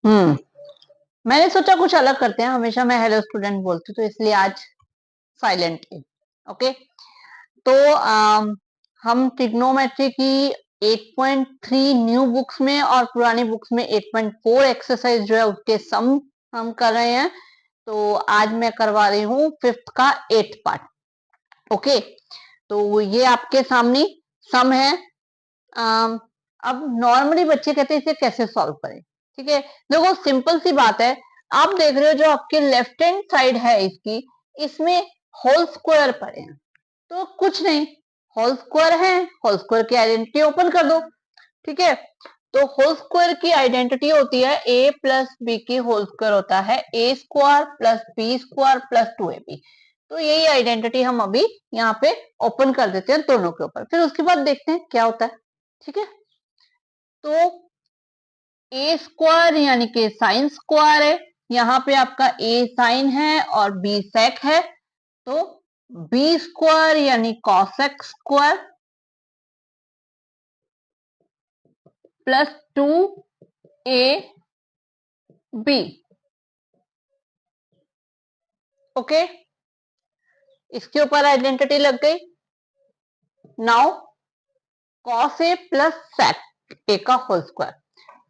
हम्म मैंने सोचा कुछ अलग करते हैं, हमेशा मैं हेलो स्टूडेंट बोलती हूँ तो इसलिए आज साइलेंटली। ओके, तो हम ट्रिग्नोमेट्री की 8.3 न्यू बुक्स में और पुरानी बुक्स में 8.4 एक्सरसाइज जो है उसके सम हम कर रहे हैं। तो आज मैं करवा रही हूँ फिफ्थ का 8th पार्ट। ओके, तो ये आपके सामने सम है। अब नॉर्मली बच्चे कहते हैं इसे कैसे सॉल्व करें। ठीक है, देखो सिंपल सी बात है। आप देख रहे हो जो आपके लेफ्ट हैंड साइड है इसकी, इसमें होल स्क्वायर पड़े हैं। तो कुछ नहीं, होल स्क्वायर है, होल स्क्वायर की आइडेंटिटी ओपन कर दो। ठीक है, तो होल स्क्वायर की आइडेंटिटी होती है a प्लस बी की होल स्क्वायर होता है a square plus b square plus 2ab। तो यही आइडेंटिटी हम अभी यहाँ पे ओपन कर देते हैं दोनों के ऊपर, फिर उसके बाद देखते हैं क्या होता है। ठीक है, तो ए स्क्वायर यानी कि साइन स्क्वायर है, यहाँ पे आपका ए साइन है और बी सेक है, तो बी स्क्वायर यानी cosec square plus 2ab। Okay, इसके ऊपर आइडेंटिटी लग गई। Now cos A plus sec ए का होल स्क्वायर,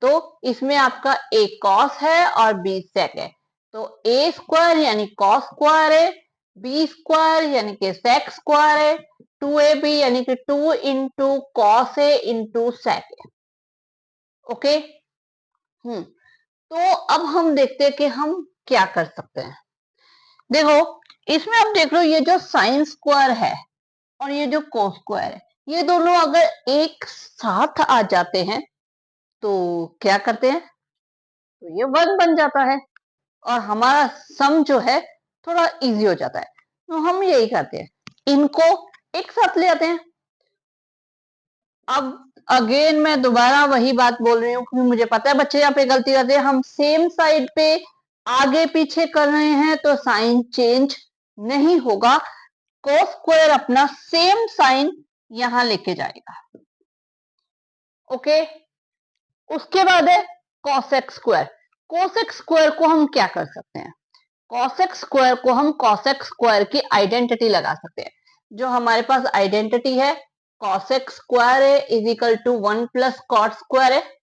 तो इसमें आपका ए कॉस है और बी सेक है, तो ए स्क्वायर यानी कॉस स्क्वायर है, बी स्क्वायर यानी कि सेक स्क्वायर है, 2ab यानी कि 2 into cos A into sec है। ओके, तो अब हम देखते हैं कि हम क्या कर सकते हैं। देखो इसमें आप देख लो, ये जो साइन स्क्वायर है और ये जो कोस स्क्वायर है, ये दोनों अगर एक साथ आ जाते हैं तो क्या करते हैं, तो ये 1 बन जाता है और हमारा सम जो है थोड़ा इजी हो जाता है। तो हम यही करते हैं, इनको एक साथ ले आते हैं। अब अगेन मैं दोबारा वही बात बोल रही हूँ क्योंकि मुझे पता है बच्चे यहाँ पे गलती करते हैं। हम सेम साइड पे आगे पीछे कर रहे हैं तो साइन चेंज नहीं होगा, कोस स्क्वायर अपना सेम साइन यहां लेके जाएगा। ओके, उसके बाद है कॉसेक स्क्वायर। कॉसेक स्क्वायर को हम क्या कर सकते हैं, कॉसेक स्क्वायर को हम कॉसेक स्क्वायर की आइडेंटिटी लगा सकते हैं। जो हमारे पास आइडेंटिटी है कॉसेक स्क्वायर है is equal to 1 plus cot square है,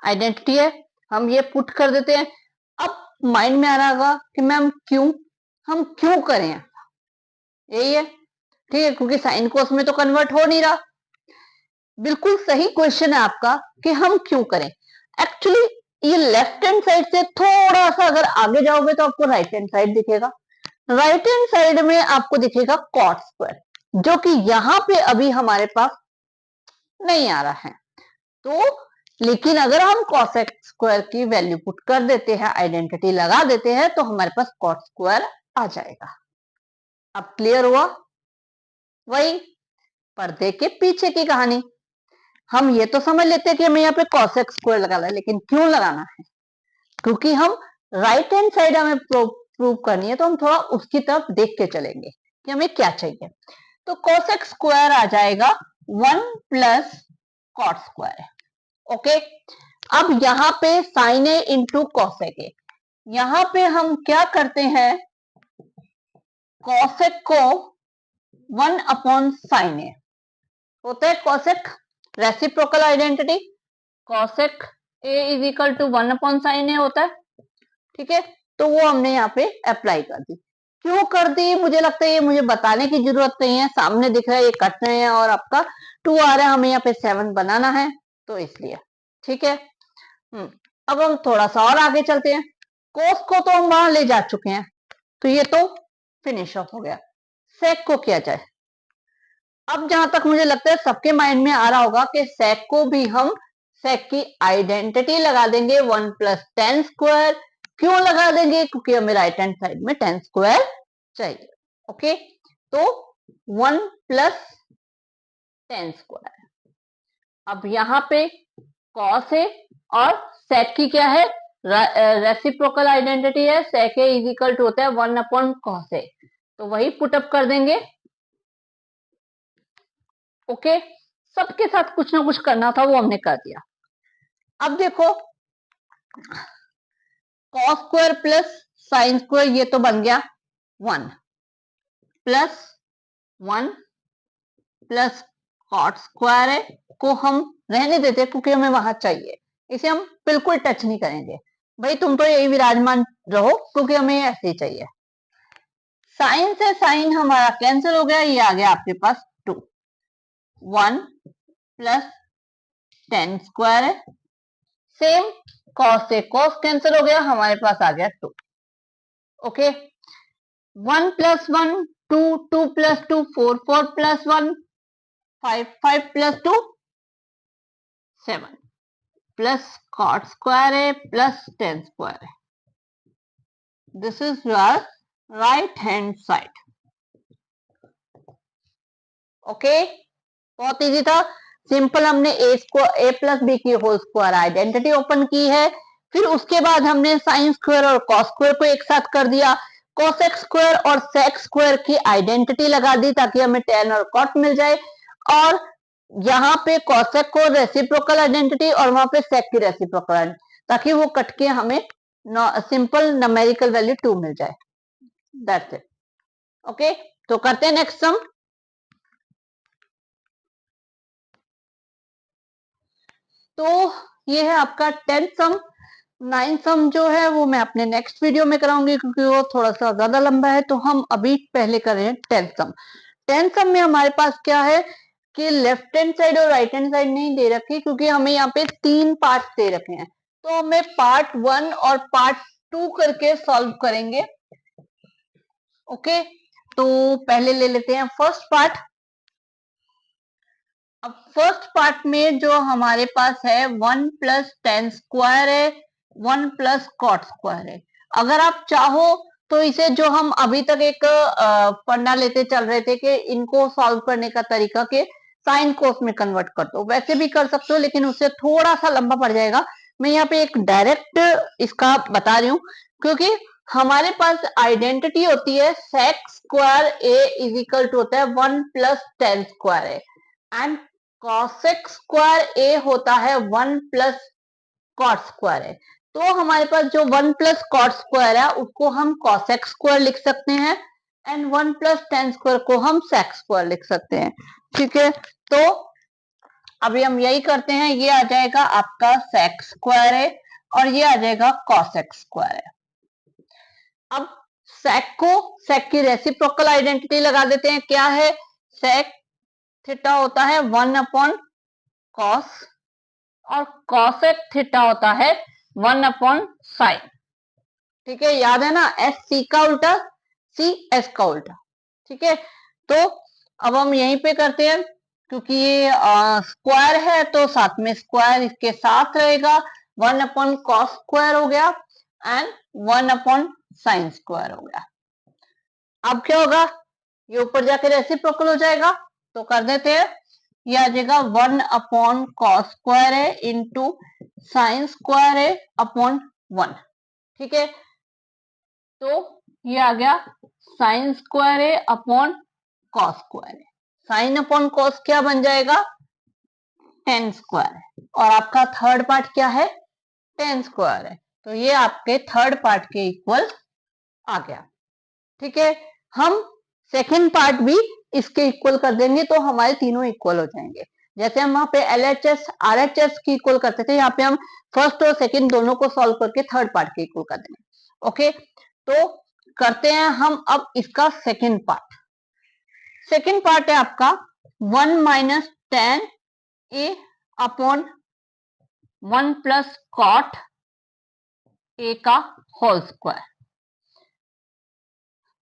आइडेंटिटी है, हम ये पुट कर देते हैं। अब माइंड में आ रहा होगा कि मैम क्यों, हम क्यों करें, यही है। ठीक है, क्योंकि साइन कोस में तो कन्वर्ट हो नहीं रहा। बिल्कुल सही क्वेश्चन है आपका कि हम क्यों करें। एक्चुअली ये लेफ्ट हैंड साइड से थोड़ा सा अगर आगे जाओगे तो आपको राइट हैंड साइड दिखेगा। राइट हैंड साइड में आपको दिखेगा कॉट स्क्वायर, जो कि यहां पे अभी हमारे पास नहीं आ रहा है। तो लेकिन अगर हम कॉसेक स्क्वायर की वैल्यू पुट कर देते हैं, आइडेंटिटी लगा देते हैं, तो हमारे पास कॉट स्क्वायर आ जाएगा। अब क्लियर हुआ, वही पर्दे के पीछे की कहानी। हम ये तो समझ लेते हैं कि हमें यहाँ पे कॉसेक स्क्वायर लगाना है, लेकिन क्यों लगाना है, क्योंकि हम राइट हैंड साइड हमें प्रूव करनी है, तो हम थोड़ा उसकी तरफ देख के चलेंगे कि हमें क्या चाहिए। तो कॉसेक स्क्वायर आ जाएगा 1 प्लस कॉट स्क्वायर। ओके, अब यहाँ पे sine A into cosec A, यहाँ पे हम क्या करते हैं, कॉसेक को 1 अपॉन साइन ए होता है, cosec reciprocal identity, cosec a is equal to 1 upon sine a होता है। ठीक है, तो वो हमने यहाँ पे अप्लाई कर दी। क्यों कर दी मुझे लगता है ये मुझे बताने की जरूरत नहीं है, सामने दिख रहा है ये कट रहे हैं और आपका 2 आ रहा है, हमें यहाँ पे 7 बनाना है तो इसलिए। ठीक है, अब हम थोड़ा सा और आगे चलते हैं। कोस को तो हम वहां ले जा चुके हैं, तो ये तो फिनिश ऑफ हो गया। सेक को किया जाए, अब जहां तक मुझे लगता है सबके माइंड में आ रहा होगा कि सेक को भी हम सेक की आइडेंटिटी लगा देंगे 1 प्लस टेन स्क्वायर। क्यों लगा देंगे, क्योंकि हमें राइट हैंड साइड में 10 स्क्वायर चाहिए। ओके, तो 1 प्लस 10 स्क्वायर, अब यहाँ पे कॉस है और सेक की क्या है, रेसिप्रोकल आइडेंटिटी है, सेक ए इज इक्वल टू होता है 1 अपॉन कॉस ए, तो वही पुटअप कर देंगे। ओके, सबके साथ कुछ ना कुछ करना था वो हमने कर दिया। अब देखो cos square plus sine square, ये तो बन गया 1 प्लस 1 प्लस कॉट स्क्वायर है, को हम रहने देते क्योंकि हमें वहां चाहिए, इसे हम बिल्कुल टच नहीं करेंगे। भाई तुम तो यही विराजमान रहो क्योंकि हमें ऐसे ही चाहिए। साइन से साइन हमारा कैंसिल हो गया, ये आ गया आपके पास 2। 1 प्लस टेन स्क्वायर है, सेम कॉस से कॉस कैंसिल हो गया, हमारे पास आ गया 2। Okay, 1 plus 1 2, 2 plus 2 4, 4 plus 1 5, 5 plus 2 7 plus cot square है प्लस टेन स्क्वायर है। This is your right hand side. Okay, बहुत इजी था, सिंपल। हमने ए प्लस बी की होल स्क्वायर आइडेंटिटी ओपन की है, फिर उसके बाद हमने साइन स्क्वायर और कॉस स्क्वायर को एक साथ कर दिया, कोसेक स्क्वायर और सेक स्क्वायर की आइडेंटिटी लगा दी ताकि हमें टेन और कॉट मिल जाए, और यहाँ पे कोसेक को रेसिप्रोकल आइडेंटिटी और वहां पे सेक की रेसिप्रोकल आइडेंटिटी, ताकि वो कट के हमें सिंपल न्यूमेरिकल वैल्यू 2 मिल जाए। That's it. ओके, तो करते हैं नेक्स्ट सम। तो ये है आपका 10th सम। 9th सम जो है वो मैं अपने नेक्स्ट वीडियो में कराऊंगी क्योंकि वो थोड़ा सा ज्यादा लंबा है, तो हम अभी पहले कर रहे हैं 10th सम। 10th सम में हमारे पास क्या है कि लेफ्ट हैंड साइड और राइट हैंड साइड नहीं दे रखी, क्योंकि हमें यहाँ पे 3 पार्ट दे रखे हैं, तो हमें पार्ट 1 और पार्ट 2 करके सॉल्व करेंगे। ओके, तो पहले ले लेते हैं फर्स्ट पार्ट। अब फर्स्ट पार्ट में जो हमारे पास है 1 प्लस टेन स्क्वायर है, 1 प्लस कॉट स्क्वायर है। अगर आप चाहो तो इसे, जो हम अभी तक एक पढ़ना लेते चल रहे थे कि इनको सॉल्व करने का तरीका के साइन कोस में कन्वर्ट कर दो, वैसे भी कर सकते हो, लेकिन उससे थोड़ा सा लंबा पड़ जाएगा। मैं यहाँ पे एक डायरेक्ट इसका बता रही हूँ, क्योंकि हमारे पास आइडेंटिटी होती है sec square A is equal to होता है 1 प्लस टेन स्क्वायर है, एंड कॉसेक स्क्वायर ए होता है 1 प्लस कॉट स्क्वायर है। तो हमारे पास जो 1 प्लस कॉट स्क्वायर है उसको हम कॉसेक स्क्वायर लिख सकते हैं, एंड 1 प्लस टेन स्क्वायर को हम सेक स्क्वायर लिख सकते हैं। ठीक है, तो अभी हम यही करते हैं। ये आ जाएगा आपका सेक स्क्वायर है और ये आ जाएगा कॉसेक स्क्वायर है। अब सेक की रेसिप्रोकल आइडेंटिटी लगा देते हैं। क्या है? सेक थीटा होता है 1 अपॉन कॉस, और कॉसेक थीटा होता है 1 अपॉन साइन। ठीक है, याद है ना, एस सी का उल्टा, सी एस का उल्टा। ठीक है, तो अब हम यहीं पे करते हैं, क्योंकि ये स्क्वायर है तो साथ में स्क्वायर इसके साथ रहेगा। 1 अपॉन कॉस स्क्वायर हो गया एंड 1 अपॉन साइन स्क्वायर हो गया। अब क्या होगा? ये ऊपर जाके रेसिप्रोकल हो जाएगा, तो कर देते हैं। ये आ जाएगा 1 अपॉन कॉस स्क्वायर है इंटू साइन स्क्वायर है अपॉन 1। ठीक है, तो ये आ गया साइन स्क्वायर है अपॉन कॉस स्क्वायर है। साइन अपॉन कॉस क्या बन जाएगा? टेन स्क्वायर है, और आपका थर्ड पार्ट क्या है? टेन स्क्वायर है, तो ये आपके थर्ड पार्ट के इक्वल आ गया। ठीक है, हम सेकेंड पार्ट भी इसके इक्वल कर देंगे तो हमारे तीनों इक्वल हो जाएंगे। जैसे हम वहां पे LHS RHS की इक्वल करते थे, यहाँ पे हम फर्स्ट और सेकेंड दोनों को सॉल्व करके थर्ड पार्ट के इक्वल कर देंगे। ओके, तो करते हैं हम अब इसका सेकेंड पार्ट। सेकेंड पार्ट है आपका 1 minus tan A upon 1 plus cot A का होल स्क्वायर।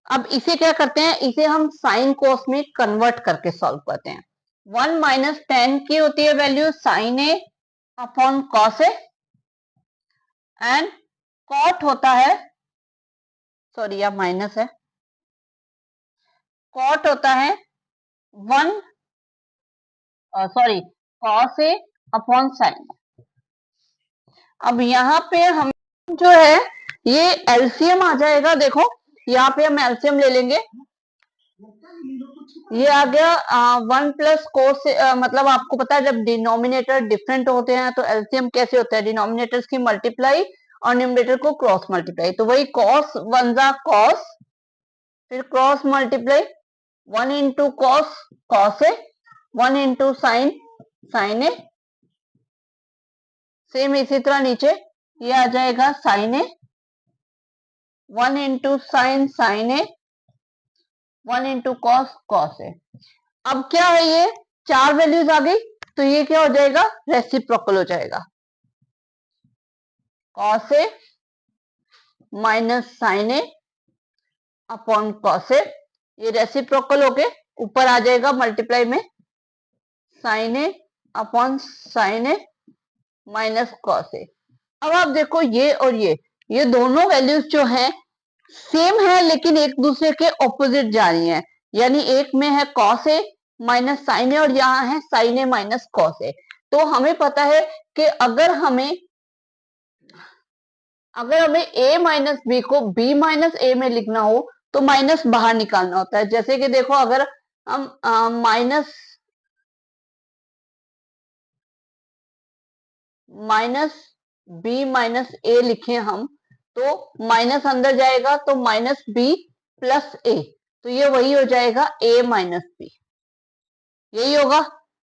अब इसे क्या करते हैं? इसे हम साइन कोस में कन्वर्ट करके सॉल्व करते हैं। 1 माइनस टेन की होती है value sine A upon cos A, and cot होता है, सॉरी यह माइनस है, कॉट होता है 1 sorry cos A upon sine. अब यहाँ पे हम जो है ये एलसीएम आ जाएगा। देखो यहाँ पे हम एलसीएम ले लेंगे, ये आ गया 1 प्लस कोस, मतलब आपको पता है जब डिनोमिनेटर डिफरेंट होते हैं तो एलसीएम कैसे होता है? डिनोमिनेटर्स की मल्टीप्लाई और न्यूमरेटर को क्रॉस मल्टीप्लाई, तो वही कॉस वन जा कॉस, फिर cross multiply 1 into cos cos a, 1 into sine sine a, same इसी तरह नीचे ये आ जाएगा sine a, 1 into sine sine a, 1 into cos cos a. अब क्या है, ये 4 वैल्यूज आ गई, तो ये क्या हो जाएगा, रेसिप्रोकल हो जाएगा। Cos A minus sign A upon cos ए, ये रेसिप्रोकल होके ऊपर आ जाएगा मल्टीप्लाई में sign A upon sine A minus cos a. अब आप देखो ये और ये दोनों वैल्यूज जो हैं सेम है, लेकिन एक दूसरे के ऑपोजिट जा रही हैं, यानी एक में है कॉस ए माइनस साइन ए और यहाँ है sign A minus cos A. तो हमें पता है कि अगर हमें a माइनस बी को b माइनस ए में लिखना हो तो माइनस बाहर निकालना होता है। जैसे कि देखो, अगर हम माइनस बी माइनस ए लिखे हम, तो माइनस अंदर जाएगा तो माइनस बी प्लस ए, तो ये वही हो जाएगा a माइनस बी, यही होगा।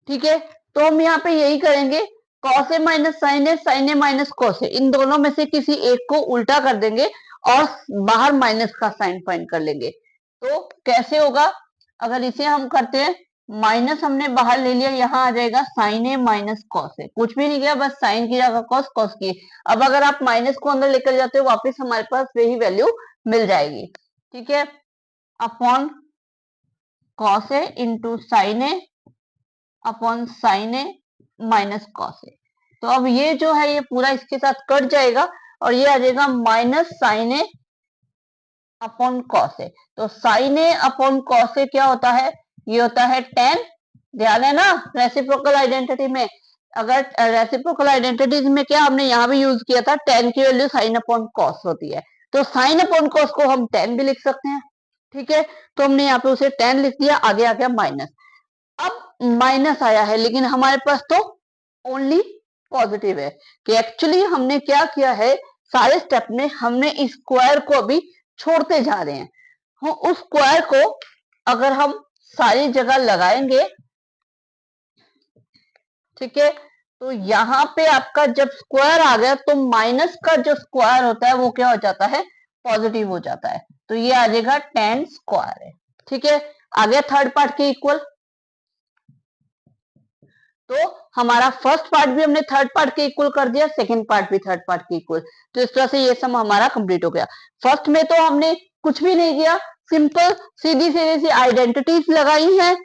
ठीक है, तो हम यहाँ पे यही करेंगे, cos A minus sign A minus cos A, इन दोनों में से किसी एक को उल्टा कर देंगे और बाहर माइनस का साइन फाइंड कर लेंगे। तो कैसे होगा, अगर इसे हम करते हैं, माइनस हमने बाहर ले लिया, यहाँ आ जाएगा sine A minus cos A, कुछ भी नहीं किया, बस साइन की जगह कॉस, कॉस की। अब अगर आप माइनस को अंदर लेकर जाते हो, वापस हमारे पास वही वैल्यू मिल जाएगी। ठीक है, upon cos A into sine A upon sine A minus cos A. तो अब ये जो है ये पूरा इसके साथ कट जाएगा और ये आ जाएगा minus sign A upon cos ए। तो साइन ए अपॉन कॉस ए क्या होता है, ये होता है tan। ध्यान है ना, रेसिप्रोकल आइडेंटिटी में, अगर रेसिप्रोकल आइडेंटिटी में क्या हमने यहाँ भी यूज किया था, tan की वैल्यू साइन अपॉन कॉस होती है, तो साइन अपॉन कॉस को हम tan भी लिख सकते हैं। ठीक है, तो हमने यहाँ पे उसे tan लिख दिया, आगे आ गया माइनस। अब माइनस आया है, लेकिन हमारे पास तो ओनली पॉजिटिव है, कि एक्चुअली हमने क्या किया है, सारे स्टेप में हमने इस स्क्वायर को अभी छोड़ते जा रहे हैं। उस स्क्वायर को अगर हम सारी जगह लगाएंगे, ठीक है, तो यहाँ पे आपका जब स्क्वायर आ गया तो माइनस का जो स्क्वायर होता है वो क्या हो जाता है, पॉजिटिव हो जाता है, तो ये आ जाएगा tan स्क्वायर है। ठीक है, आ गया थर्ड पार्ट के इक्वल। तो हमारा फर्स्ट पार्ट भी हमने थर्ड पार्ट के इक्वल कर दिया, सेकंड पार्ट भी थर्ड पार्ट के इक्वल, तो इस तरह से ये सम हमारा कंप्लीट हो गया। फर्स्ट में तो हमने कुछ भी नहीं किया, सिंपल सीधी सीधी सी आइडेंटिटीज लगाई हैं,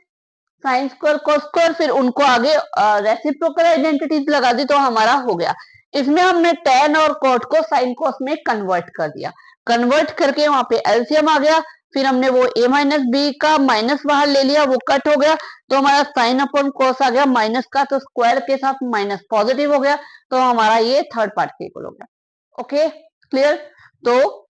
साइन स्क्वायर कॉस स्क्वायर, फिर उनको आगे रेसिप्रोकल आइडेंटिटीज लगा दी, तो हमारा हो गया। इसमें हमने tan और cot को साइन कॉस में कन्वर्ट कर दिया, कन्वर्ट करके वहां पे एलसीएम आ गया, फिर हमने वो a माइनस बी का माइनस बाहर ले लिया, वो कट हो गया, तो हमारा साइन अपॉन कॉस आ गया माइनस का, तो स्क्वायर के साथ माइनस पॉजिटिव हो गया, तो हमारा ये थर्ड पार्ट के इक्वल हो गया। Okay, clear. तो